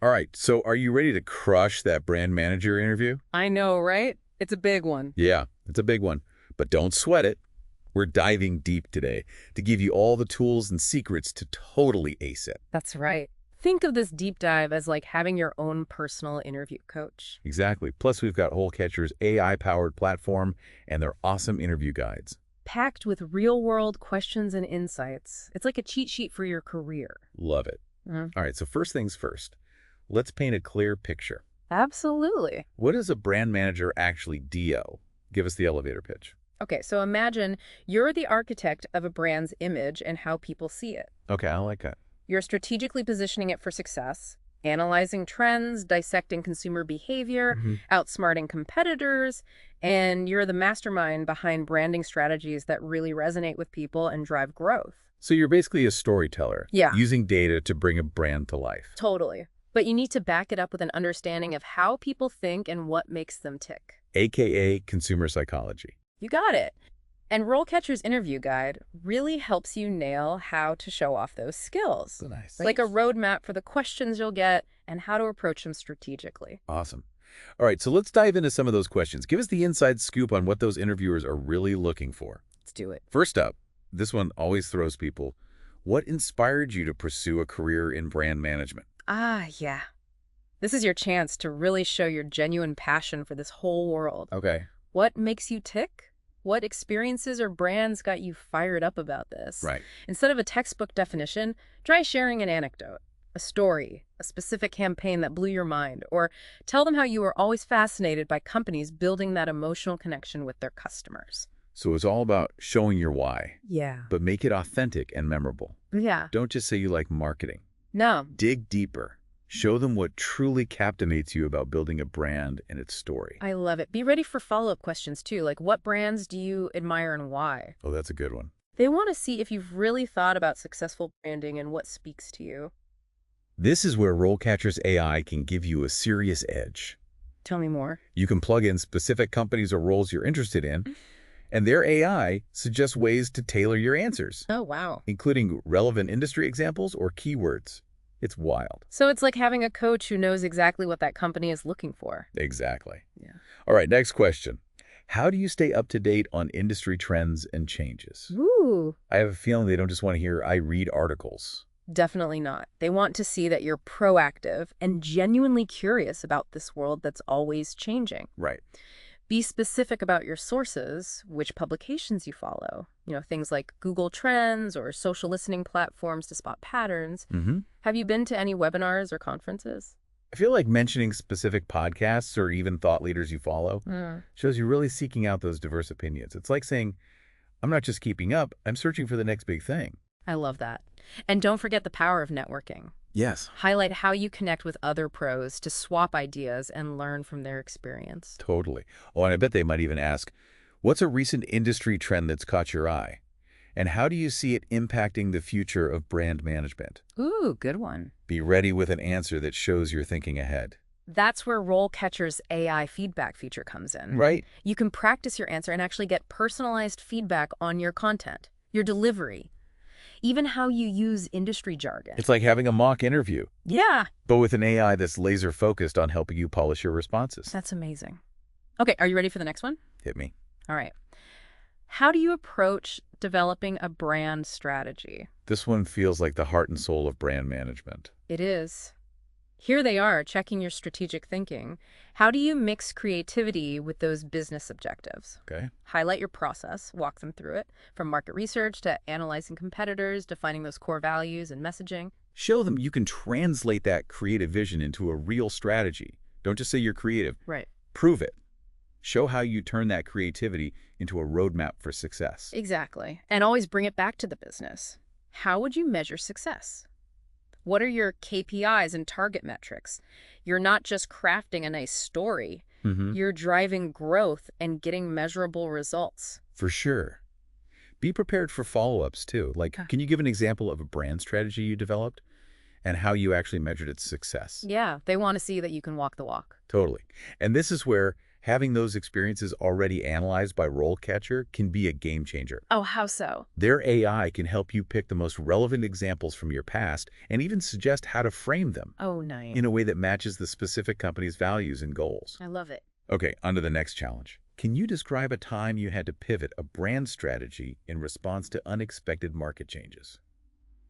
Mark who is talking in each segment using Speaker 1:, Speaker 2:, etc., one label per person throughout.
Speaker 1: All right, so are you ready to crush that brand manager interview?
Speaker 2: I know, right? It's a big one.
Speaker 1: Yeah, it's a big one, but don't sweat it. We're diving deep today to give you all the tools and secrets to totally ace it.
Speaker 2: That's right. Think of this deep dive as like having your own personal interview coach.
Speaker 1: Exactly. Plus, we've got RoleCatcher's AI-powered platform and their awesome interview guides.
Speaker 2: Packed with real-world questions and insights. It's like a cheat sheet for your career.
Speaker 1: Love it.
Speaker 2: Mhm.
Speaker 1: All right, so first things first. Let's paint a clear picture.
Speaker 2: Absolutely.
Speaker 1: What does a brand manager actually do? Give us the elevator pitch.
Speaker 2: Okay, so imagine you're the architect of a brand's image and how people see it.
Speaker 1: Okay, I like that.
Speaker 2: You're strategically positioning it for success, analyzing trends, dissecting consumer behavior, outsmarting competitors, and you're the mastermind behind branding strategies that really resonate with people and drive growth.
Speaker 1: So you're basically a storyteller,
Speaker 2: Yeah.
Speaker 1: using data to bring a brand to life.
Speaker 2: Totally. But you need to back it up with an understanding of how people think and what makes them tick.
Speaker 1: AKA consumer psychology.
Speaker 2: You got it. And RoleCatcher's interview guide really helps you nail how to show off those skills.
Speaker 1: Nice.
Speaker 2: Like a roadmap for the questions you'll get and how to approach them strategically.
Speaker 1: Awesome. All right, so let's dive into some of those questions. Give us the inside scoop on what those interviewers are really looking for.
Speaker 2: Let's do it.
Speaker 1: First up, this one always throws people. What inspired you to pursue a career in brand management?
Speaker 2: Yeah. This is your chance to really show your genuine passion for this whole world.
Speaker 1: Okay.
Speaker 2: What makes you tick? What experiences or brands got you fired up about this?
Speaker 1: Right.
Speaker 2: Instead of a textbook definition, try sharing an anecdote, a story, a specific campaign that blew your mind, or tell them how you were always fascinated by companies building that emotional connection with their customers.
Speaker 1: So it's all about showing your why,
Speaker 2: Yeah.
Speaker 1: but make it authentic and memorable.
Speaker 2: Yeah.
Speaker 1: Don't just say you like marketing.
Speaker 2: No.
Speaker 1: Dig deeper. Show them what truly captivates you about building a brand and its story.
Speaker 2: I love it. Be ready for follow-up questions, too, like what brands do you admire and why?
Speaker 1: Oh, that's a good one.
Speaker 2: They want to see if you've really thought about successful branding and what speaks to you.
Speaker 1: This is where RoleCatcher's AI can give you a serious edge.
Speaker 2: Tell me more.
Speaker 1: You can plug in specific companies or roles you're interested in, and their AI suggests ways to tailor your answers,
Speaker 2: Oh, wow.
Speaker 1: including relevant industry examples or keywords. It's wild.
Speaker 2: So it's like having a coach who knows exactly what that company is looking for.
Speaker 1: Exactly.
Speaker 2: Yeah.
Speaker 1: All right, next question. How do you stay up to date on industry trends and changes?
Speaker 2: Ooh.
Speaker 1: I have a feeling they don't just want to hear, I read articles.
Speaker 2: Definitely not. They want to see that you're proactive and genuinely curious about this world that's always changing.
Speaker 1: Right.
Speaker 2: Be specific about your sources, which publications you follow. Things like Google Trends or social listening platforms to spot patterns. Have you been to any webinars or conferences?
Speaker 1: I feel like mentioning specific podcasts or even thought leaders you follow shows you're really seeking out those diverse opinions. It's like saying, I'm not just keeping up, I'm searching for the next big thing.
Speaker 2: I love that. And don't forget the power of networking.
Speaker 1: Yes.
Speaker 2: Highlight how you connect with other pros to swap ideas and learn from their experience.
Speaker 1: Totally. Oh, and I bet they might even ask, what's a recent industry trend that's caught your eye? And how do you see it impacting the future of brand management?
Speaker 2: Ooh, good one.
Speaker 1: Be ready with an answer that shows you're thinking ahead.
Speaker 2: That's where RoleCatcher's AI feedback feature comes in.
Speaker 1: Right.
Speaker 2: You can practice your answer and actually get personalized feedback on your content, your delivery, even how you use industry jargon.
Speaker 1: It's like having a mock interview,
Speaker 2: Yeah.
Speaker 1: but with an AI that's laser focused on helping you polish your responses.
Speaker 2: That's amazing. Okay, are you ready for the next one?
Speaker 1: Hit me.
Speaker 2: All right. How do you approach developing a brand strategy?
Speaker 1: This one feels like the heart and soul of brand management.
Speaker 2: It is. Here they are, checking your strategic thinking. How do you mix creativity with those business objectives?
Speaker 1: Okay.
Speaker 2: Highlight your process, walk them through it, from market research to analyzing competitors, defining those core values and messaging.
Speaker 1: Show them you can translate that creative vision into a real strategy. Don't just say you're creative.
Speaker 2: Right.
Speaker 1: Prove it. Show how you turn that creativity into a roadmap for success.
Speaker 2: Exactly. And always bring it back to the business. How would you measure success? What are your KPIs and target metrics? You're not just crafting a nice story. You're driving growth and getting measurable results.
Speaker 1: For sure. Be prepared for follow-ups, too. Like, can you give an example of a brand strategy you developed and how you actually measured its success?
Speaker 2: Yeah, they want to see that you can walk the walk.
Speaker 1: Totally. And this is where Having those experiences already analyzed by RoleCatcher can be a game changer.
Speaker 2: Oh, how so?
Speaker 1: Their AI can help you pick the most relevant examples from your past and even suggest how to frame them
Speaker 2: Oh, nice.
Speaker 1: in a way that matches the specific company's values and goals.
Speaker 2: I love it.
Speaker 1: Okay, on to the next challenge. Can you describe a time you had to pivot a brand strategy in response to unexpected market changes?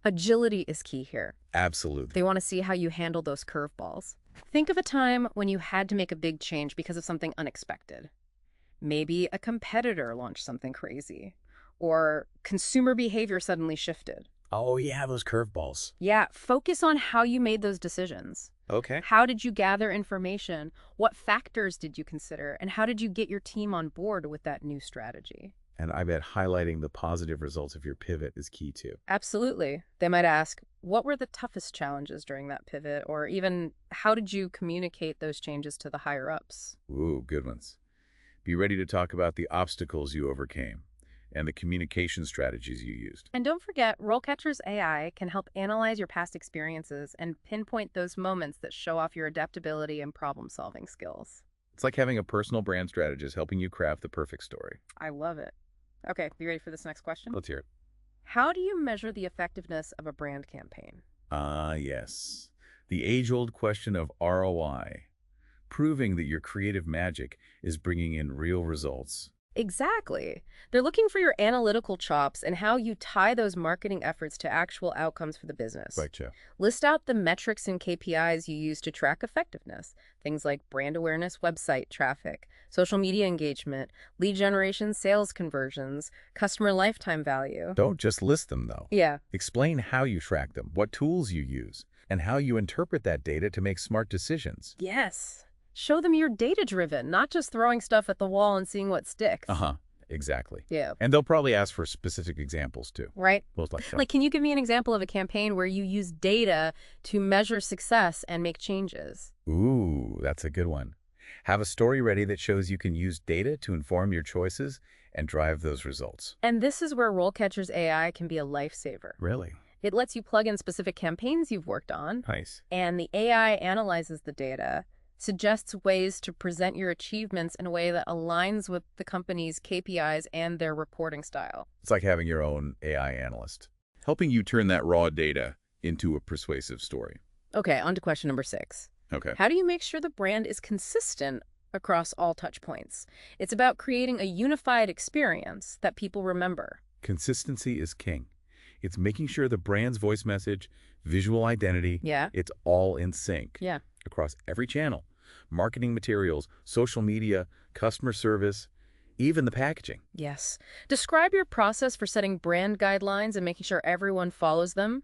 Speaker 2: Agility is key here.
Speaker 1: Absolutely.
Speaker 2: They want to see how you handle those curveballs. Think of a time when you had to make a big change because of something unexpected. Maybe a competitor launched something crazy, or consumer behavior suddenly shifted.
Speaker 1: Oh yeah, those curveballs.
Speaker 2: Yeah, focus on how you made those decisions.
Speaker 1: Okay.
Speaker 2: How did you gather information? What factors did you consider? And how did you get your team on board with that new strategy?
Speaker 1: And I bet highlighting the positive results of your pivot is key too.
Speaker 2: Absolutely. They might ask, what were the toughest challenges during that pivot? Or even, how did you communicate those changes to the higher ups?
Speaker 1: Ooh, good ones. Be ready to talk about the obstacles you overcame and the communication strategies you used.
Speaker 2: And don't forget, RoleCatcher's AI can help analyze your past experiences and pinpoint those moments that show off your adaptability and problem-solving skills.
Speaker 1: It's like having a personal brand strategist helping you craft the perfect story.
Speaker 2: I love it. Okay, you ready for this next question?
Speaker 1: Let's hear it.
Speaker 2: How do you measure the effectiveness of a brand campaign?
Speaker 1: Yes. The age-old question of ROI, proving that your creative magic is bringing in real results.
Speaker 2: Exactly. They're looking for your analytical chops and how you tie those marketing efforts to actual outcomes for the business.
Speaker 1: Right, Joe.
Speaker 2: List out the metrics and KPIs you use to track effectiveness. Things like brand awareness, website traffic, social media engagement, lead generation, sales conversions, customer lifetime value.
Speaker 1: Don't just list them, though.
Speaker 2: Yeah.
Speaker 1: Explain how you track them, what tools you use, and how you interpret that data to make smart decisions.
Speaker 2: Yes. Show them you're data-driven, not just throwing stuff at the wall and seeing what sticks.
Speaker 1: Uh-huh. Exactly.
Speaker 2: Yeah.
Speaker 1: And they'll probably ask for specific examples, too.
Speaker 2: Right?
Speaker 1: Most likely.
Speaker 2: Like, can you give me an example of a campaign where you use data to measure success and make changes?
Speaker 1: Ooh, that's a good one. Have a story ready that shows you can use data to inform your choices and drive those results.
Speaker 2: And this is where RoleCatcher's AI can be a lifesaver.
Speaker 1: Really?
Speaker 2: It lets you plug in specific campaigns you've worked on,
Speaker 1: Nice.
Speaker 2: and the AI analyzes the data, suggests ways to present your achievements in a way that aligns with the company's KPIs and their reporting style.
Speaker 1: It's like having your own AI analyst, helping you turn that raw data into a persuasive story.
Speaker 2: Okay, on to question number 6.
Speaker 1: Okay.
Speaker 2: How do you make sure the brand is consistent across all touch points? It's about creating a unified experience that people remember.
Speaker 1: Consistency is king. It's making sure the brand's voice message, visual identity,
Speaker 2: Yeah.
Speaker 1: it's all in sync.
Speaker 2: Yeah.
Speaker 1: Across every channel. Marketing materials, social media, customer service, even the packaging.
Speaker 2: Yes. Describe your process for setting brand guidelines and making sure everyone follows them.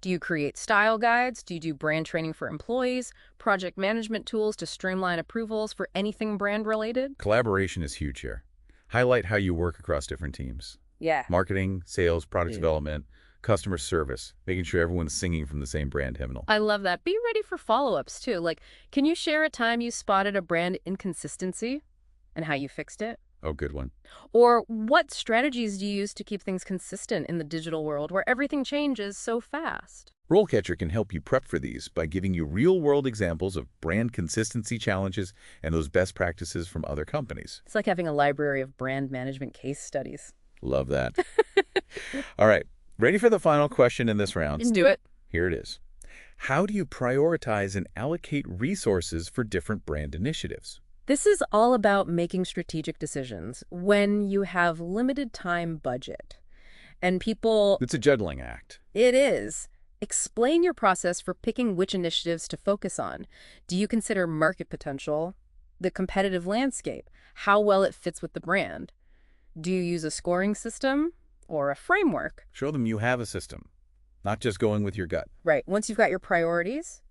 Speaker 2: Do you create style guides? Do you do brand training for employees? Project management tools to streamline approvals for anything brand related?
Speaker 1: Collaboration is huge here. Highlight how you work across different teams.
Speaker 2: Yeah.
Speaker 1: Marketing, sales, product development, customer service, making sure everyone's singing from the same brand hymnal.
Speaker 2: I love that. Be ready for follow-ups too. Like, can you share a time you spotted a brand inconsistency and how you fixed it?
Speaker 1: Oh, good one.
Speaker 2: Or what strategies do you use to keep things consistent in the digital world where everything changes so fast?
Speaker 1: RoleCatcher can help you prep for these by giving you real-world examples of brand consistency challenges and those best practices from other companies.
Speaker 2: It's like having a library of brand management case studies.
Speaker 1: Love that. All right. Ready for the final question in this round?
Speaker 2: Let's do it.
Speaker 1: Here it is. How do you prioritize and allocate resources for different brand initiatives?
Speaker 2: This is all about making strategic decisions when you have limited time budget. And people...
Speaker 1: It's a juggling act.
Speaker 2: It is. Explain your process for picking which initiatives to focus on. Do you consider market potential, the competitive landscape, how well it fits with the brand? Do you use a scoring system or a framework?
Speaker 1: Show them you have a system, not just going with your gut.
Speaker 2: Right. Once you've got your priorities,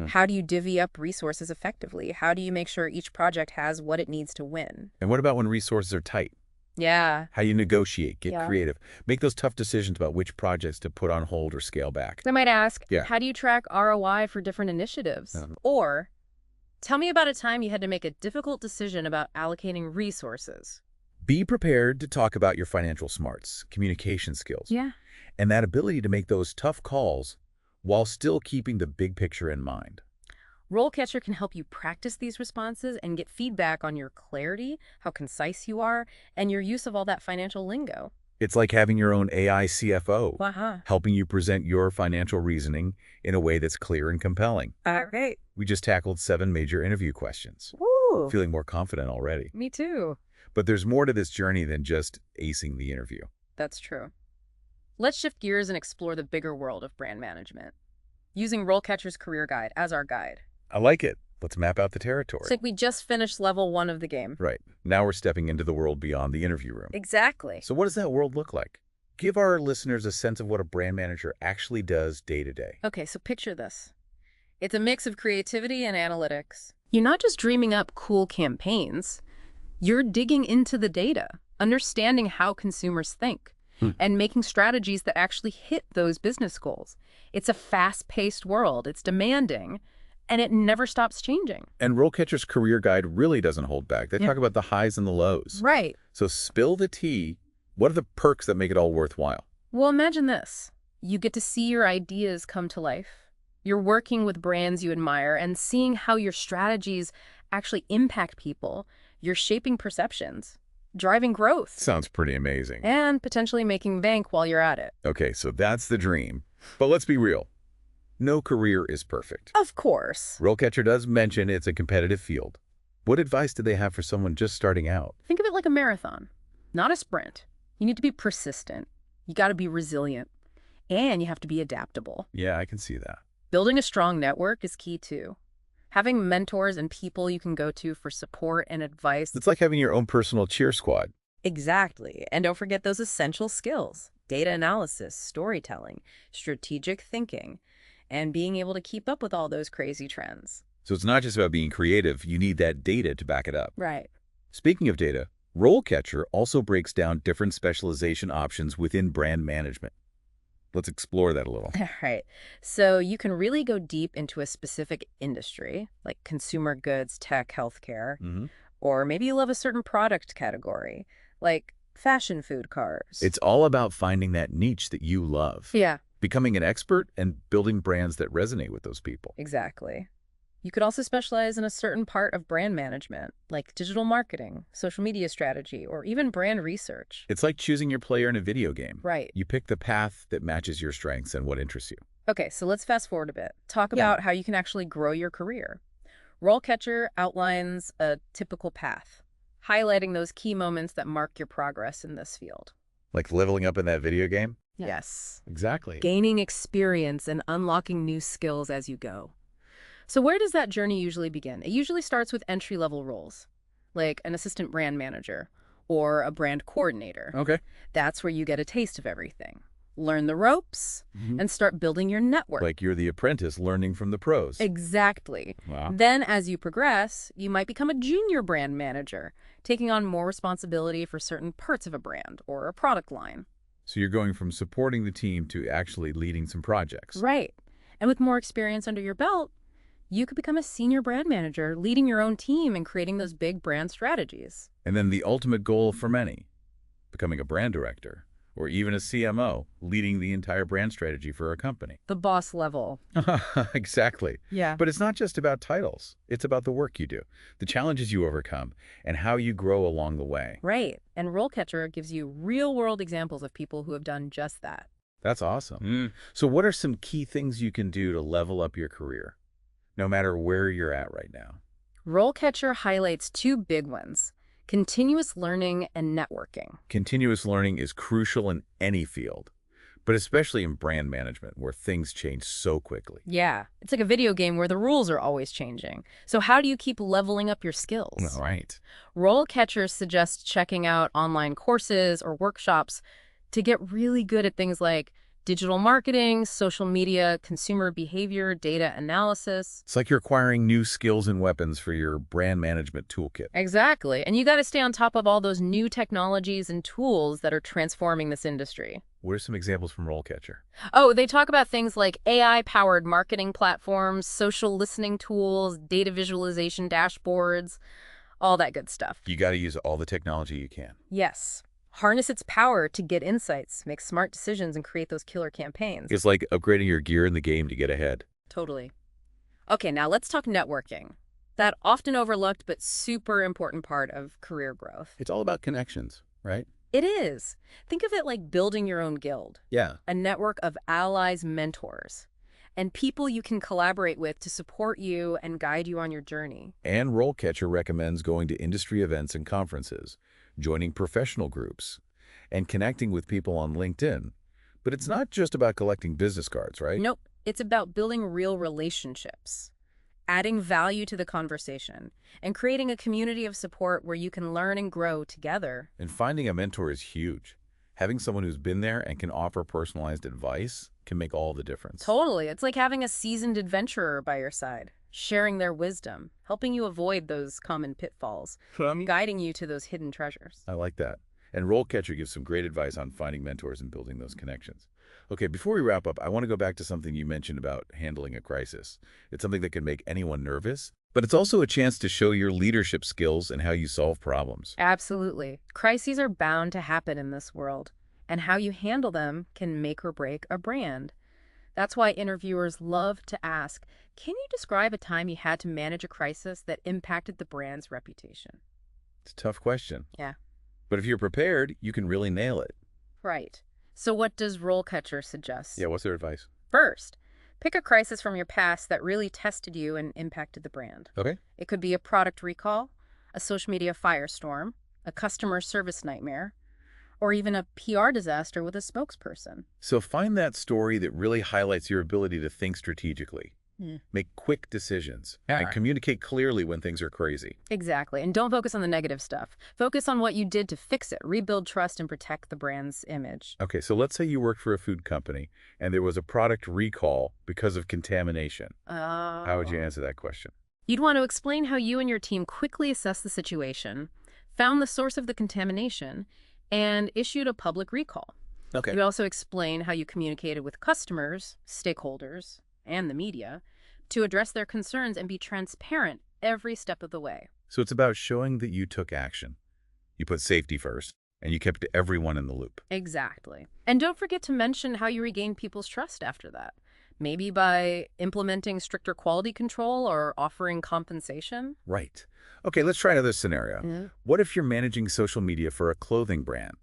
Speaker 2: how do you divvy up resources effectively? How do you make sure each project has what it needs to win?
Speaker 1: And what about when resources are tight?
Speaker 2: Yeah.
Speaker 1: How you negotiate, get creative, make those tough decisions about which projects to put on hold or scale back.
Speaker 2: They might ask,
Speaker 1: Yeah.
Speaker 2: how do you track ROI for different initiatives? Or, tell me about a time you had to make a difficult decision about allocating resources.
Speaker 1: Be prepared to talk about your financial smarts, communication skills,
Speaker 2: Yeah.
Speaker 1: and that ability to make those tough calls while still keeping the big picture in mind.
Speaker 2: RoleCatcher can help you practice these responses and get feedback on your clarity, how concise you are, and your use of all that financial lingo.
Speaker 1: It's like having your own AI CFO,
Speaker 2: Wow.
Speaker 1: helping you present your financial reasoning in a way that's clear and compelling.
Speaker 2: All right.
Speaker 1: We just tackled 7 major interview questions.
Speaker 2: Woo!
Speaker 1: Feeling more confident already.
Speaker 2: Me too.
Speaker 1: But there's more to this journey than just acing the interview.
Speaker 2: That's true. Let's shift gears and explore the bigger world of brand management, using RoleCatcher's Career Guide as our guide.
Speaker 1: I like it. Let's map out the territory.
Speaker 2: It's like we just finished level 1 of the game.
Speaker 1: Right. Now we're stepping into the world beyond the interview room.
Speaker 2: Exactly.
Speaker 1: So what does that world look like? Give our listeners a sense of what a brand manager actually does day to day.
Speaker 2: Okay, so picture this. It's a mix of creativity and analytics. You're not just dreaming up cool campaigns. You're digging into the data, understanding how consumers think, and making strategies that actually hit those business goals. It's a fast-paced world. It's demanding, and it never stops changing.
Speaker 1: And RoleCatcher's Career Guide really doesn't hold back. They talk about the highs and the lows.
Speaker 2: Right.
Speaker 1: So spill the tea. What are the perks that make it all worthwhile?
Speaker 2: Well, imagine this. You get to see your ideas come to life. You're working with brands you admire and seeing how your strategies actually impact people. You're shaping perceptions, driving growth,
Speaker 1: Sounds pretty amazing.
Speaker 2: and potentially making bank while you're at it.
Speaker 1: Okay, so that's the dream. But let's be real. No career is perfect.
Speaker 2: Of course.
Speaker 1: RoleCatcher does mention it's a competitive field. What advice do they have for someone just starting out?
Speaker 2: Think of it like a marathon, not a sprint. You need to be persistent. You got to be resilient. And you have to be adaptable.
Speaker 1: Yeah, I can see that.
Speaker 2: Building a strong network is key too. Having mentors and people you can go to for support and advice.
Speaker 1: It's like having your own personal cheer squad.
Speaker 3: Exactly. And don't forget those essential skills: data analysis, storytelling, strategic thinking, and being able to keep up with all those crazy trends.
Speaker 1: So it's not just about being creative. You need that data to back it up.
Speaker 2: Right.
Speaker 1: Speaking of data, RoleCatcher also breaks down different specialization options within brand management. Let's explore that a little.
Speaker 2: All right. So you can really go deep into a specific industry, like consumer goods, tech, healthcare, or maybe you love a certain product category, like fashion food cars.
Speaker 1: It's all about finding that niche that you love.
Speaker 2: Yeah,
Speaker 1: Becoming an expert and building brands that resonate with those people.
Speaker 2: exactly. You could also specialize in a certain part of brand management, like digital marketing, social media strategy, or even brand research.
Speaker 1: It's like choosing your player in a video game.
Speaker 2: Right.
Speaker 1: You pick the path that matches your strengths and what interests you.
Speaker 2: Okay, so let's fast forward a bit. Talk about how you can actually grow your career. RoleCatcher outlines a typical path, highlighting those key moments that mark your progress in this field.
Speaker 1: Like leveling up in that video game?
Speaker 3: Yes.
Speaker 1: Exactly.
Speaker 2: Gaining experience and unlocking new skills as you go. So where does that journey usually begin? It usually starts with entry-level roles, like an assistant brand manager or a brand coordinator.
Speaker 1: Okay.
Speaker 2: That's where you get a taste of everything. Learn the ropes and start building your network.
Speaker 1: Like you're the apprentice learning from the pros.
Speaker 2: Exactly.
Speaker 1: Wow.
Speaker 2: Then as you progress, you might become a junior brand manager, taking on more responsibility for certain parts of a brand or a product line.
Speaker 1: So you're going from supporting the team to actually leading some projects.
Speaker 2: Right. And with more experience under your belt, you could become a senior brand manager, leading your own team and creating those big brand strategies.
Speaker 1: And then the ultimate goal for many, becoming a brand director or even a CMO, leading the entire brand strategy for a company.
Speaker 2: The boss level.
Speaker 1: Exactly.
Speaker 2: Yeah.
Speaker 1: But it's not just about titles. It's about the work you do, the challenges you overcome, and how you grow along the way.
Speaker 2: Right. And RoleCatcher gives you real-world examples of people who have done just that.
Speaker 1: That's awesome. So what are some key things you can do to level up your career, no matter where you're at right now?
Speaker 2: RoleCatcher highlights 2 big ones: continuous learning and networking.
Speaker 1: Continuous learning is crucial in any field, but especially in brand management where things change so quickly.
Speaker 2: Yeah. It's like a video game where the rules are always changing. So how do you keep leveling up your skills?
Speaker 1: All right.
Speaker 2: RoleCatcher suggests checking out online courses or workshops to get really good at things like digital marketing, social media, consumer behavior, data analysis.
Speaker 1: It's like you're acquiring new skills and weapons for your brand management toolkit.
Speaker 2: Exactly. And you got to stay on top of all those new technologies and tools that are transforming this industry.
Speaker 1: What are some examples from RoleCatcher?
Speaker 2: Oh, they talk about things like AI-powered marketing platforms, social listening tools, data visualization dashboards, all that good stuff.
Speaker 1: You got to use all the technology you can.
Speaker 2: Yes. Harness its power to get insights, make smart decisions, and create those killer campaigns.
Speaker 1: It's like upgrading your gear in the game to get ahead.
Speaker 2: Totally.
Speaker 3: Okay, now let's talk networking. That often overlooked but super important part of career growth.
Speaker 1: It's all about connections, right?
Speaker 3: It is. Think of it like building your own guild,
Speaker 1: Yeah.
Speaker 3: a network of allies, mentors, and people you can collaborate with to support you and guide you on your journey.
Speaker 1: And RoleCatcher recommends going to industry events and conferences, joining professional groups, and connecting with people on LinkedIn. But it's not just about collecting business cards, right?
Speaker 3: Nope, it's about building real relationships, adding value to the conversation, and creating a community of support where you can learn and grow together.
Speaker 1: And finding a mentor is huge. Having someone who's been there and can offer personalized advice can make all the difference.
Speaker 3: Totally. It's like having a seasoned adventurer by your side, sharing their wisdom, helping you avoid those common pitfalls, guiding you to those hidden treasures.
Speaker 1: I like that. And RoleCatcher gives some great advice on finding mentors and building those connections. Okay, before we wrap up, I want to go back to something you mentioned about handling a crisis. It's something that can make anyone nervous, but it's also a chance to show your leadership skills and how you solve problems.
Speaker 3: Absolutely. Crises are bound to happen in this world, and how you handle them can make or break a brand. That's why interviewers love to ask, can you describe a time you had to manage a crisis that impacted the brand's reputation?
Speaker 1: It's a tough question.
Speaker 3: Yeah.
Speaker 1: But if you're prepared, you can really nail it.
Speaker 3: Right. So what does RoleCatcher suggest?
Speaker 1: Yeah, what's their advice?
Speaker 3: First, pick a crisis from your past that really tested you and impacted the brand.
Speaker 1: Okay.
Speaker 3: It could be a product recall, a social media firestorm, a customer service nightmare, or even a PR disaster with a spokesperson.
Speaker 1: So find that story that really highlights your ability to think strategically, make quick decisions, and communicate clearly when things are crazy.
Speaker 3: Exactly. And don't focus on the negative stuff. Focus on what you did to fix it, rebuild trust, and protect the brand's image.
Speaker 1: Okay, so let's say you worked for a food company and there was a product recall because of contamination. How would you answer that question?
Speaker 3: You'd want to explain how you and your team quickly assessed the situation, found the source of the contamination, and issued a public recall.
Speaker 1: Okay.
Speaker 3: You'd also explain how you communicated with customers, stakeholders, and the media to address their concerns and be transparent every step of the way.
Speaker 1: So it's about showing that you took action. You put safety first, and you kept everyone in the loop.
Speaker 3: Exactly. And don't forget to mention how you regained people's trust after that. Maybe by implementing stricter quality control or offering compensation.
Speaker 1: Right. Okay, let's try another scenario.
Speaker 3: Yeah.
Speaker 1: What if you're managing social media for a clothing brand,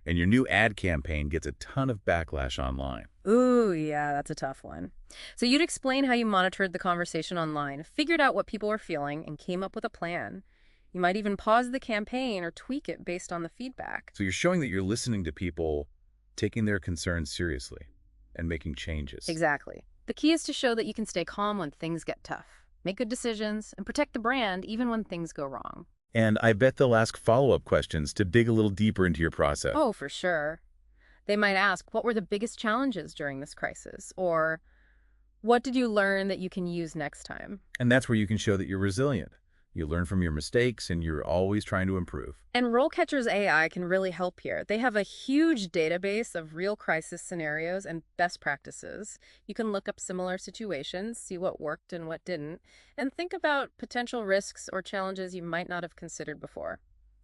Speaker 1: and your new ad campaign gets a ton of backlash online?
Speaker 3: Ooh, yeah, that's a tough one. So you'd explain how you monitored the conversation online, figured out what people were feeling, and came up with a plan. You might even pause the campaign or tweak it based on the feedback.
Speaker 1: So you're showing that you're listening to people, taking their concerns seriously, and making changes.
Speaker 3: Exactly. The key is to show that you can stay calm when things get tough, make good decisions, and protect the brand even when things go wrong.
Speaker 1: And I bet they'll ask follow-up questions to dig a little deeper into your process.
Speaker 3: Oh, for sure. They might ask, what were the biggest challenges during this crisis? Or, what did you learn that you can use next time?
Speaker 1: And that's where you can show that you're resilient. You learn from your mistakes, and you're always trying to improve.
Speaker 3: And RoleCatcher's AI can really help here. They have a huge database of real crisis scenarios and best practices. You can look up similar situations, see what worked and what didn't, and think about potential risks or challenges you might not have considered before.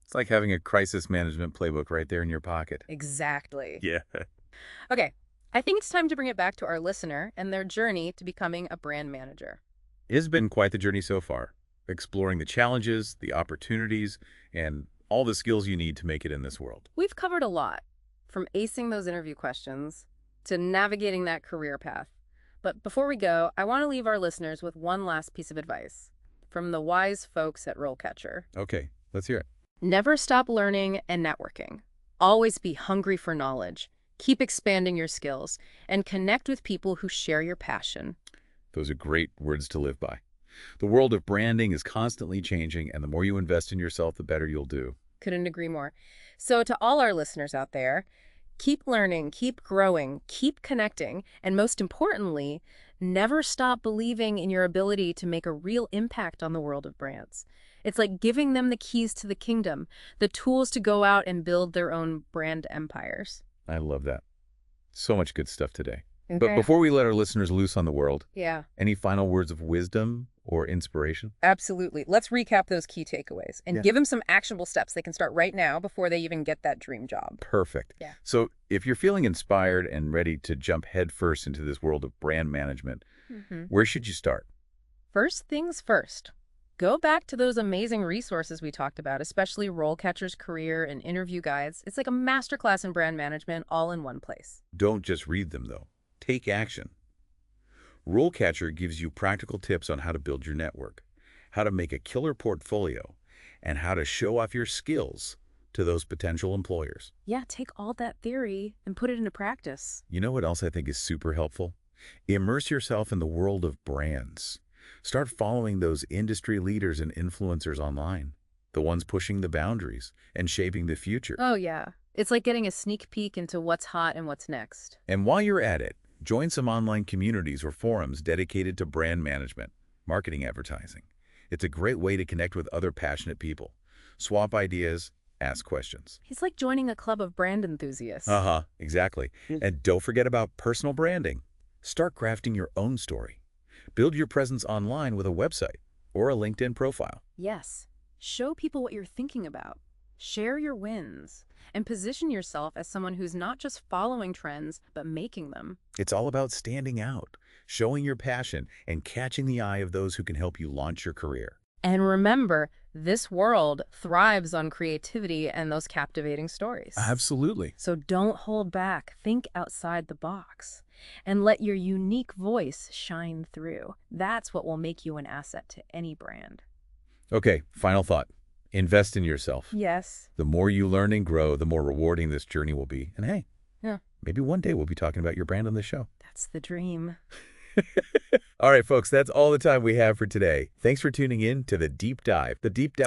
Speaker 1: It's like having a crisis management playbook right there in your pocket.
Speaker 3: Exactly.
Speaker 1: Yeah.
Speaker 3: Okay, I think it's time to bring it back to our listener and their journey to becoming a brand manager.
Speaker 1: It's been quite the journey so far, exploring the challenges, the opportunities, and all the skills you need to make it in this world.
Speaker 3: We've covered a lot, from acing those interview questions to navigating that career path. But before we go, I want to leave our listeners with one last piece of advice from the wise folks at RoleCatcher.
Speaker 1: Okay, let's hear it.
Speaker 3: Never stop learning and networking. Always be hungry for knowledge. Keep expanding your skills and connect with people who share your passion.
Speaker 1: Those are great words to live by. The world of branding is constantly changing, and the more you invest in yourself, the better you'll do.
Speaker 3: Couldn't agree more. So to all our listeners out there, keep learning, keep growing, keep connecting, and most importantly, never stop believing in your ability to make a real impact on the world of brands. It's like giving them the keys to the kingdom, the tools to go out and build their own brand empires.
Speaker 1: I love that. So much good stuff today.
Speaker 3: Okay.
Speaker 1: But before we let our listeners loose on the world,
Speaker 3: Yeah,
Speaker 1: any final words of wisdom or inspiration?
Speaker 3: absolutely. Let's recap those key takeaways and give them some actionable steps they can start right now before they even get that dream job.
Speaker 1: Perfect.
Speaker 3: Yeah.
Speaker 1: So if you're feeling inspired and ready to jump headfirst into this world of brand management, where should you start?
Speaker 3: First things first. Go back to those amazing resources we talked about, especially RoleCatcher's career and interview guides. It's like a masterclass in brand management all in one place.
Speaker 1: Don't just read them, though. Take action. RoleCatcher gives you practical tips on how to build your network, how to make a killer portfolio, and how to show off your skills to those potential employers.
Speaker 3: Yeah, take all that theory and put it into practice.
Speaker 1: You know what else I think is super helpful? Immerse yourself in the world of brands. Start following those industry leaders and influencers online, the ones pushing the boundaries and shaping the future.
Speaker 3: Oh, yeah. It's like getting a sneak peek into what's hot and what's next.
Speaker 1: And while you're at it, join some online communities or forums dedicated to brand management, marketing advertising. It's a great way to connect with other passionate people, swap ideas, ask questions.
Speaker 3: It's like joining a club of brand enthusiasts.
Speaker 1: Exactly. And don't forget about personal branding. Start crafting your own story. Build your presence online with a website or a LinkedIn profile.
Speaker 3: Yes. Show people what you're thinking about. Share your wins. And position yourself as someone who's not just following trends, but making them.
Speaker 1: It's all about standing out, showing your passion, and catching the eye of those who can help you launch your career.
Speaker 3: And remember, this world thrives on creativity and those captivating stories.
Speaker 1: Absolutely.
Speaker 3: So don't hold back. Think outside the box and let your unique voice shine through. That's what will make you an asset to any brand.
Speaker 1: Okay, final thought. Invest in yourself.
Speaker 3: Yes.
Speaker 1: The more you learn and grow, the more rewarding this journey will be. And hey,
Speaker 3: Yeah.
Speaker 1: maybe one day we'll be talking about your brand on the show.
Speaker 3: That's the dream.
Speaker 1: All right, folks, that's all the time we have for today. Thanks for tuning in to The Deep Dive. The Deep Dive.